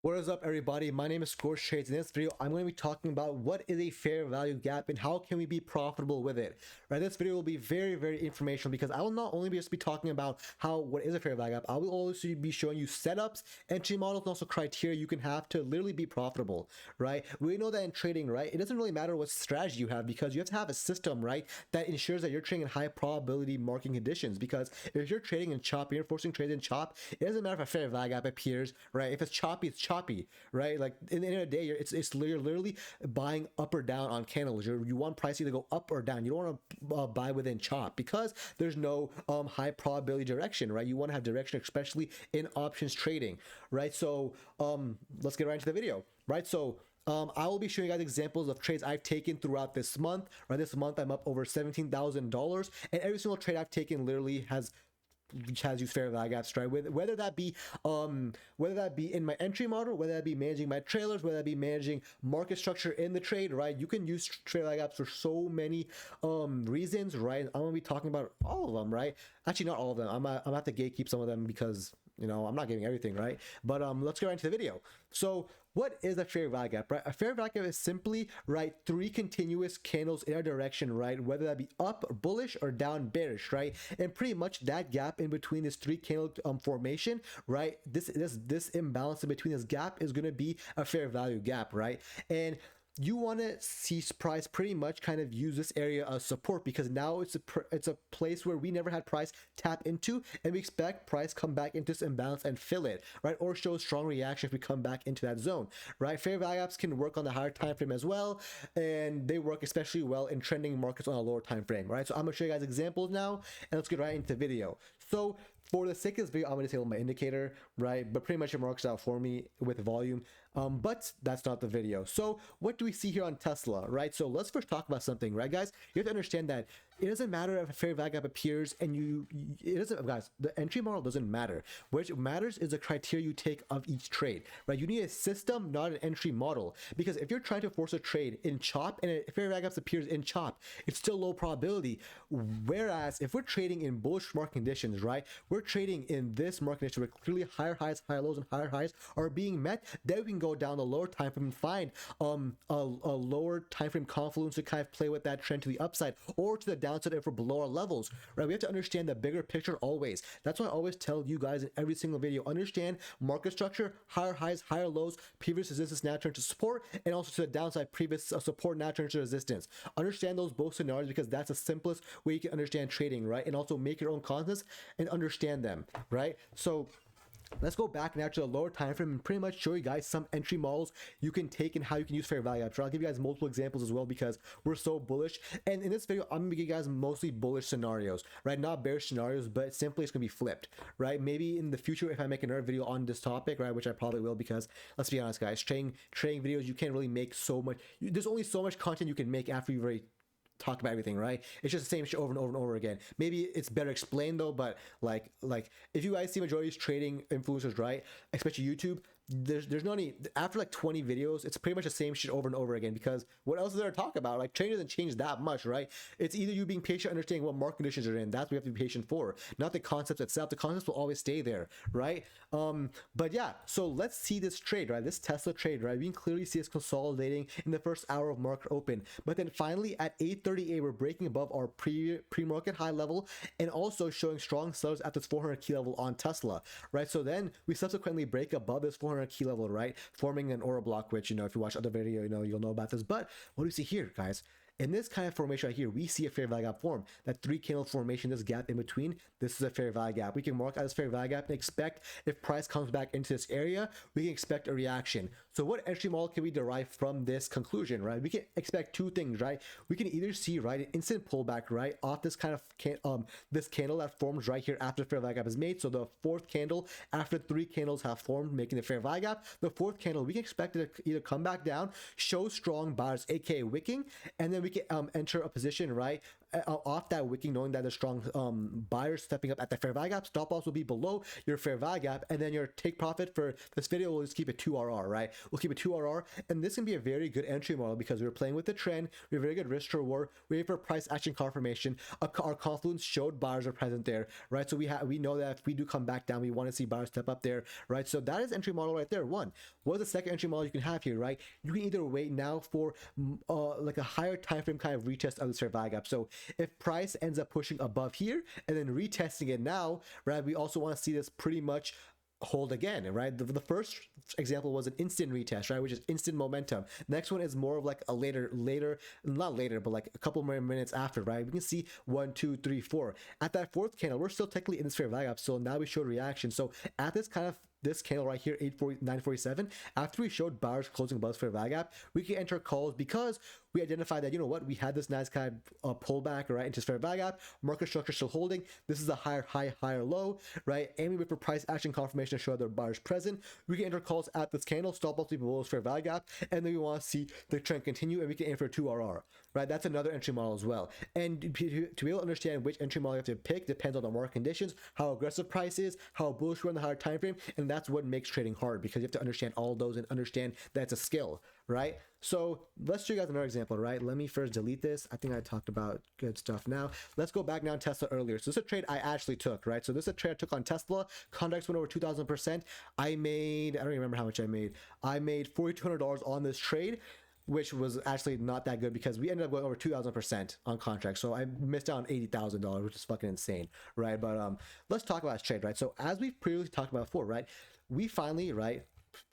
What is up, everybody? My name is Scorch Trades. In this video, I'm going to be talking about what is a fair value gap and how can we be profitable with it. Right, this video will be very informational because I will not only just be talking about what is a fair value gap. I will also be showing you setups, entry models, and also criteria you can have to literally be profitable. Right, we know that in trading, right, it doesn't really matter what strategy you have because you have to have a system, right, that ensures that you're trading in high probability market conditions. Because if you're trading in chop, you're forcing trades in chop, it doesn't matter if a fair value gap appears. Right, if it's choppy, it's choppy, right? Like in the end of the day, you're literally buying up or down on candles. You want price either go up or down. You don't want to buy within chop because there's no high probability direction, right? You want to have direction, especially in options trading, right? So let's get right into the video, right? So I will be showing you guys examples of trades I've taken throughout this month. Right, this month I'm up over $17,000, and every single trade I've taken literally has used fair value gaps, right? Whether that be in my entry model, whether that be managing my trailers, whether that be managing market structure in the trade, right? You can use fair value gaps for so many reasons, right? I'm gonna be talking about all of them, right? Actually, not all of them. I'm gonna have to gatekeep some of them because, you know, I'm not giving everything, right? But let's get right into the video. So what is a fair value gap, right? A fair value gap is simply, right, three continuous candles in a direction, right? Whether that be up bullish or down bearish, right? And pretty much that gap in between this three candle formation, right? This imbalance in between this gap is going to be a fair value gap, right? And you want to see price pretty much kind of use this area as support because now it's a place where we never had price tap into, and we expect price come back into this imbalance and fill it, right? Or show a strong reaction if we come back into that zone, right? Fair value gaps can work on the higher time frame as well, and they work especially well in trending markets on a lower time frame, right? So I'm gonna show you guys examples now, and let's get right into the video. So for the sake of this video, I'm going to disable my indicator, right? But pretty much it marks out for me with volume. But that's not the video. So what do we see here on Tesla, right? So let's first talk about something, right, guys? You have to understand that it doesn't matter if a fair value gap appears and it doesn't, guys, the entry model doesn't matter. What matters is the criteria you take of each trade, right? You need a system, not an entry model. Because if you're trying to force a trade in chop and a fair value gap appears in chop, it's still low probability. Whereas if we're trading in bullish market conditions, right, we're trading in this market condition where clearly higher highs, higher lows, and higher highs are being met, then we can go down the lower time frame and find a lower time frame confluence to kind of play with that trend to the upside or to the downside if we're below our levels, right? We have to understand the bigger picture always. That's why I always tell you guys in every single video, understand market structure, higher highs, higher lows, previous resistance now turn to support, and also to the downside, previous support now turn to resistance. Understand those both scenarios because that's the simplest way you can understand trading, right? And also make your own concepts and understand them, right? So let's go back now to the lower time frame and pretty much show you guys some entry models you can take and how you can use fair value gaps. I'll give you guys multiple examples as well because we're so bullish. And in this video, I'm gonna give you guys mostly bullish scenarios, right? Not bearish scenarios, but simply it's gonna be flipped, right? Maybe in the future, if I make another video on this topic, right, which I probably will, because let's be honest, guys, trading videos, you can't really make so much. There's only so much content you can make after you've already talk about everything, right? It's just the same shit over and over and over again. Maybe it's better explained though, but like if you guys see majority of trading influencers, right, especially YouTube, there's no any, after like 20 videos, it's pretty much the same shit over and over again because what else is there to talk about? Like trading doesn't change that much, right? It's either you being patient, understanding what market conditions are in. That's what we have to be patient for, not the concepts itself. The concepts will always stay there, right? But yeah, so let's see this trade, right? This Tesla trade, right? We can clearly see it's consolidating in the first hour of market open, but then finally at 8:38 we're breaking above our pre-market high level and also showing strong sellers at this 400 key level on Tesla, right? So then we subsequently break above this 400 key level, right, forming an aura block, which, you know, if you watch other video, you know, you'll know about this. But what do we see here, guys? In this kind of formation right here, we see a fair value gap form. That three candle formation, this gap in between, this is a fair value gap. We can mark out this fair value gap and expect if price comes back into this area, we can expect a reaction. So what entry model can we derive from this conclusion, right? We can expect two things, right? We can either see, right, an instant pullback, right, off this kind of this candle that forms right here after fair value gap is made. So the fourth candle after three candles have formed, making the fair value gap. The fourth candle, we can expect it to either come back down, show strong buyers, aka wicking, and then we can enter a position, right, off that wicking, knowing that there's strong buyers stepping up at the fair value gap, stop loss will be below your fair value gap, and then your take profit for this video will just keep it 2RR, right? We'll keep it 2RR, and this can be a very good entry model because we're playing with the trend, we have very good risk to reward, we wait for price action confirmation, our confluence showed buyers are present there, right? So we know that if we do come back down, we want to see buyers step up there, right? So that is entry model right there. One. What is the second entry model you can have here, right? You can either wait now for like a higher time frame kind of retest of the fair value gap. So if price ends up pushing above here and then retesting it now, right? We also want to see this pretty much hold again, right? The first example was an instant retest, right, which is instant momentum. Next one is more of like a later, not later, but like a couple more minutes after, right? We can see 1, 2, 3, 4. At that fourth candle, we're still technically in this fair value gap, so now we showed reaction. So at this kind of this candle right here, 947, after we showed buyers closing above fair value gap, we can enter calls because we identified that, you know what, we had this nice kind of pullback, right, into fair value gap, market structure still holding, this is a higher high, higher low, right, and we wait for price action confirmation to show that buyers present. We can enter calls at this candle, stop loss below fair value gap, and then we want to see the trend continue, and we can aim for 2RR, right? That's another entry model as well. And to be able to understand which entry model you have to pick depends on the market conditions, how aggressive price is, how bullish we're in the higher time frame, and that's what makes trading hard, because you have to understand all those and understand that it's a skill, right? So let's show you guys another example, right? Let me first delete this. I think I talked about good stuff now. Let's go back now on Tesla earlier. So this is a trade I actually took, right? So this is a trade I took on Tesla. Contracts went over 2,000%. I don't remember how much I made. I made $4,200 on this trade, which was actually not that good because we ended up going over 2,000% on contracts. So I missed out on $80,000, which is fucking insane, right? But let's talk about this trade, right? So as we've previously talked about before, right? We finally, right,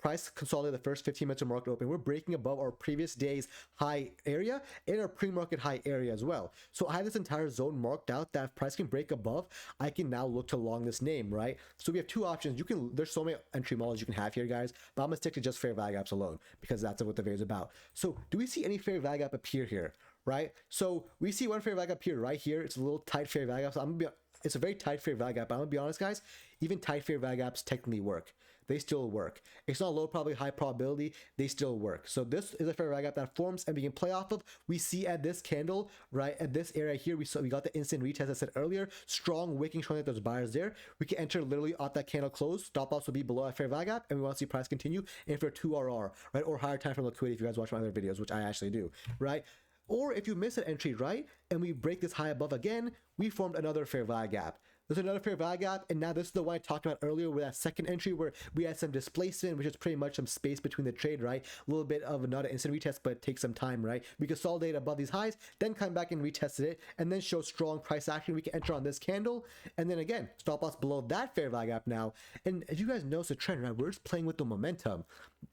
price consolidated the first 15 minutes of market open. We're breaking above our previous day's high area and our pre-market high area as well. So I have this entire zone marked out that if price can break above, I can now look to long this name, right? So we have two options. There's so many entry models you can have here, guys, but I'm gonna stick to just fair value gaps alone because that's what the video is about. So do we see any fair value gap appear here, right? So we see one fair value gap here, right here. It's a little tight fair value gap. So it's a very tight fair value gap, but I'm gonna be honest, guys, even tight fair value gaps technically work. They still work. It's not low probability, high probability. They still work. So this is a fair value gap that forms and we can play off of. We see at this candle, right, at this area here, we got the instant retest I said earlier. Strong wicking showing that there's buyers there. We can enter literally off that candle close. Stop loss will be below a fair value gap, and we want to see price continue and for 2RR, right, or higher time frame liquidity if you guys watch my other videos, which I actually do, right? Or if you miss an entry, right, and we break this high above again, we formed another fair value gap. There's another fair value gap, and now this is the one I talked about earlier with that second entry where we had some displacement, which is pretty much some space between the trade, right? A little bit of not an instant retest, but it takes some time, right? We consolidate above these highs, then come back and retest it, and then show strong price action. We can enter on this candle, and then again, stop loss below that fair value gap now. And if you guys notice the trend, right? We're just playing with the momentum.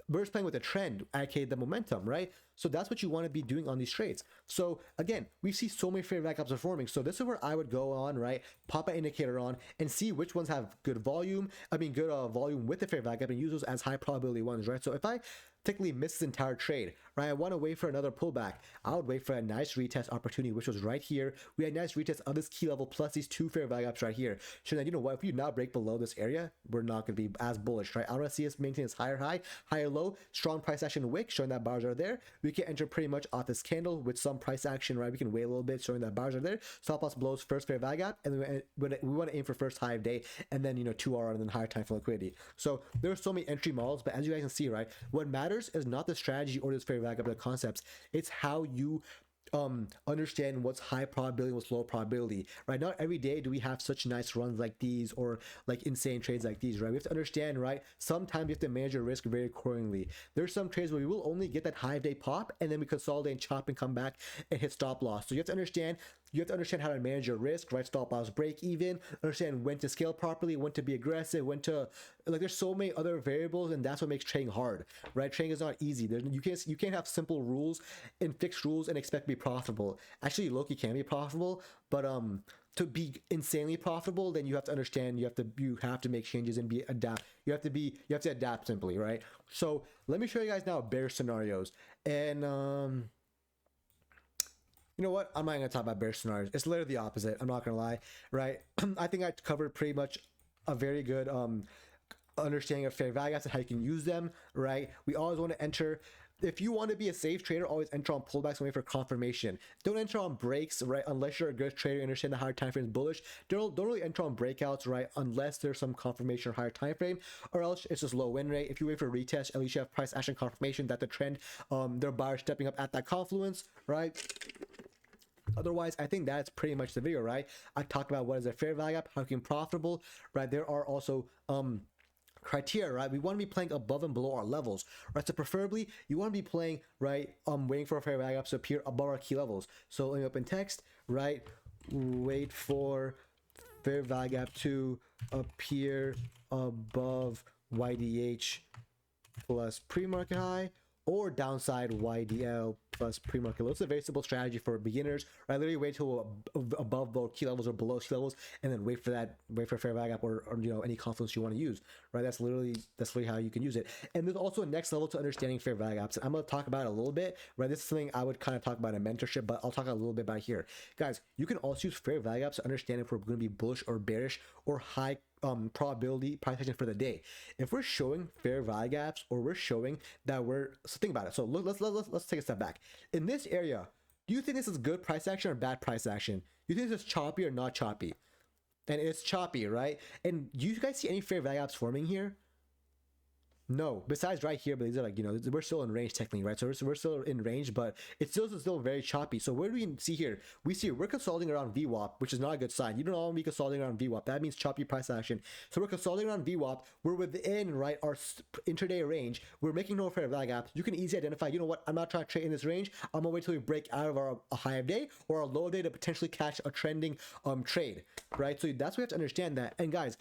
We're just playing with the trend, aka the momentum, right? So that's what you want to be doing on these trades. So again, we see so many fair value gaps are forming. So this is where I would go on, right? Pop an indicator on and see which ones have good volume. Good volume with the fair value gap and use those as high probability ones, right? So if I technically miss this entire trade, right? I want to wait for another pullback. I would wait for a nice retest opportunity, which was right here. We had nice retest of this key level plus these two fair value gaps right here. Showing that, you know what, if you now break below this area, we're not going to be as bullish, right? I want to see us maintain this higher high, higher low, strong price action wick, showing that bars are there. We can enter pretty much off this candle with some price action, right? We can wait a little bit, showing that bars are there. Stop loss blows first fair value gap, and then we want to aim for first high of day, and then, 2R and then higher time for liquidity. So there are so many entry models, but as you guys can see, right, what matters is not the strategy or this fair value gap, the concepts. It's how you understand what's high probability, what's low probability, right? Not every day do we have such nice runs like these or like insane trades like these, right? We have to understand, right? Sometimes you have to manage your risk very accordingly. There's some trades where we will only get that high day pop and then we consolidate and chop and come back and hit stop loss. So you have to understand how to manage your risk, right? Stop loss, break even, understand when to scale properly, when to be aggressive, when to, like, there's so many other variables, and that's what makes trading hard, right? Trading is not easy. You can't have simple rules and fixed rules and expect to be profitable. Actually, Loki can be profitable, but to be insanely profitable, then you have to understand, you have to make changes and adapt. You have to adapt simply, right? So let me show you guys now bear scenarios. And you know what? I'm not gonna talk about bear scenarios. It's literally the opposite. I'm not gonna lie, right? I think I covered pretty much a very good understanding of fair value gaps and how you can use them, right? We always want to enter if you want to be a safe trader, always enter on pullbacks and wait for confirmation. Don't enter on breaks, right? Unless you're a good trader, understand the higher time frame is bullish. Don't really enter on breakouts, right? Unless there's some confirmation or higher time frame, or else it's just low win rate. If you wait for retest, at least you have price action confirmation that the trend, their buyers stepping up at that confluence, right? Otherwise, I think that's pretty much the video, right? I talked about what is a fair value gap, how you can profitable, right? There are also criteria, right? We want to be playing above and below our levels, right? So preferably you want to be playing, right, waiting for a fair value gap to appear above our key levels. So let me open text, right? Wait for fair value gap to appear above YDH plus pre-market high, or downside YDL plus pre-market low. It's a very simple strategy for beginners, right? Literally wait till above both key levels or below key levels, and then wait for fair value gap or you know, any confluence you want to use, right? That's literally how you can use it. And there's also a next level to understanding fair value gaps, and I'm going to talk about it a little bit, right? This is something I would kind of talk about in mentorship, but I'll talk a little bit about here. Guys, you can also use fair value gaps to understand if we're going to be bullish or bearish or high probability price action for the day. If we're showing fair value gaps, or we're showing that so think about it. So let's take a step back. In this area, do you think this is good price action or bad price action? Do you think this is choppy or not choppy? And it's choppy, right? And do you guys see any fair value gaps forming here? No, besides right here, but these are like, you know, we're still in range technically, right? So we're still in range, but it's still very choppy. So where do we see here? We see we're consolidating around VWAP, which is not a good sign. You don't want to be consolidating around VWAP. That means choppy price action. So we're consolidating around VWAP. We're within, right, our intraday range. We're making no fair value gaps. You can easily identify, you know what, I'm not trying to trade in this range. I'm gonna wait till we break out of a high of day or a low of day to potentially catch a trending trade, right? So that's what we have to understand that. And guys,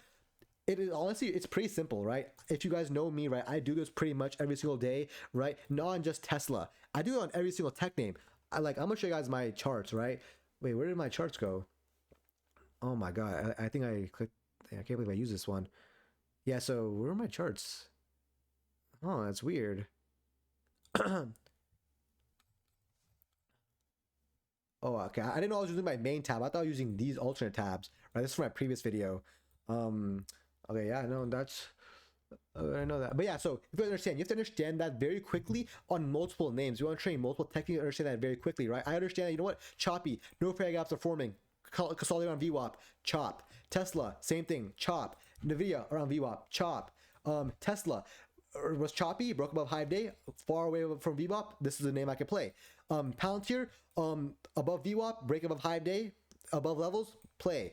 it is honestly, it's pretty simple, right? If you guys know me, right, I do this pretty much every single day, right? Not on just Tesla. I do it on every single tech name. I'm gonna show you guys my charts, right? Wait, where did my charts go? Oh my god, I think I clicked. I can't believe I used this one. Yeah, so where are my charts? Oh, that's weird. Oh, okay. I didn't know I was using my main tab. I thought I was using these alternate tabs, right? This is from my previous video. Okay, yeah, no, that's I know that. But yeah, so if you understand, you have to understand that very quickly on multiple names. You want to train multiple techniques, understand that very quickly, right? I understand that, you know what? Choppy, no fair gaps are forming. Consolidate on VWAP, chop. Tesla, same thing, chop. Nvidia around VWAP, chop. Tesla was choppy, broke above high day, far away from VWAP. This is the name I can play. Palantir, above VWAP, break above high day, above levels, play.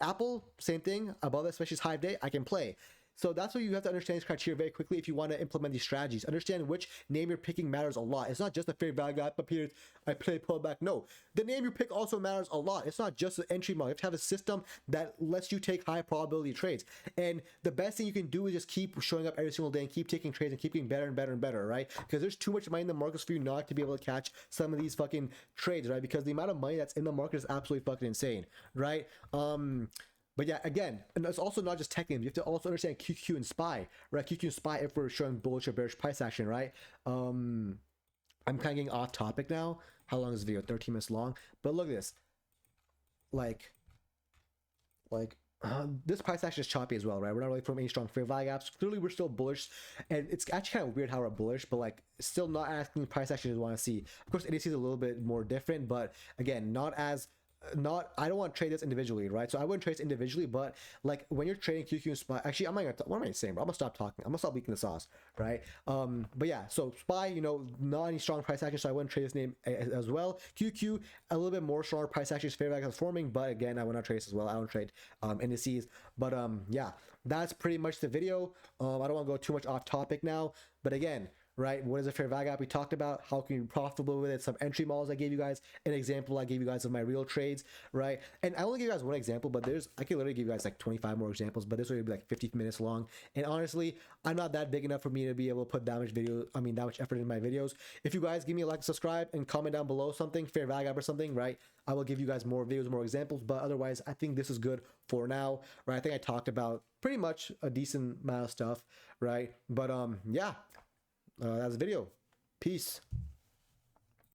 Apple, same thing, above especially high day, I can play. So that's what you have to understand these criteria very quickly if you want to implement these strategies. Understand which name you're picking matters a lot. It's not just a fair value gap appears, I play pullback. No, the name you pick also matters a lot. It's not just an entry model. You have to have a system that lets you take high probability trades. And the best thing you can do is just keep showing up every single day and keep taking trades and keep getting better and better and better, right? Because there's too much money in the markets for you not to be able to catch some of these fucking trades, right? Because the amount of money that's in the market is absolutely fucking insane, right? But yeah, again, and it's also not just tech names. You have to also understand QQ and SPY, right? QQ and SPY if we're showing bullish or bearish price action, right? I'm kind of getting off topic now. How long is this video? 13 minutes long. But look at this. This price action is choppy as well, right? We're not really forming any strong fair value gaps. Clearly, we're still bullish, and it's actually kind of weird how we're bullish, but like still not asking price action you want to see. Of course, ADC is a little bit more different, but again, I don't want to trade this individually, right? So I wouldn't trade this individually, but like when you're trading QQ and SPY, actually, what am I saying, bro? I'm gonna stop talking. I'm gonna stop leaking the sauce, right? But yeah, so SPY, you know, not any strong price action, so I wouldn't trade this name as well. QQ, a little bit more stronger price action, fair value is forming, but again, I would not trade this as well. I don't trade indices, but yeah, that's pretty much the video. I don't want to go too much off topic now, but again, right, what is a fair value gap? We talked about how can you be profitable with it, some entry models I gave you guys, an example I gave you guys of my real trades, right? And I only gave you guys one example, but I could literally give you guys like 25 more examples, but this will be like 50 minutes long. And honestly, I'm not that big enough for me to be able to put that much effort in my videos. If you guys give me a like, subscribe, and comment down below something, fair value gap or something, right, I will give you guys more videos, more examples, but otherwise, I think this is good for now, right? I think I talked about pretty much a decent amount of stuff, right? But yeah. That's the video. Peace.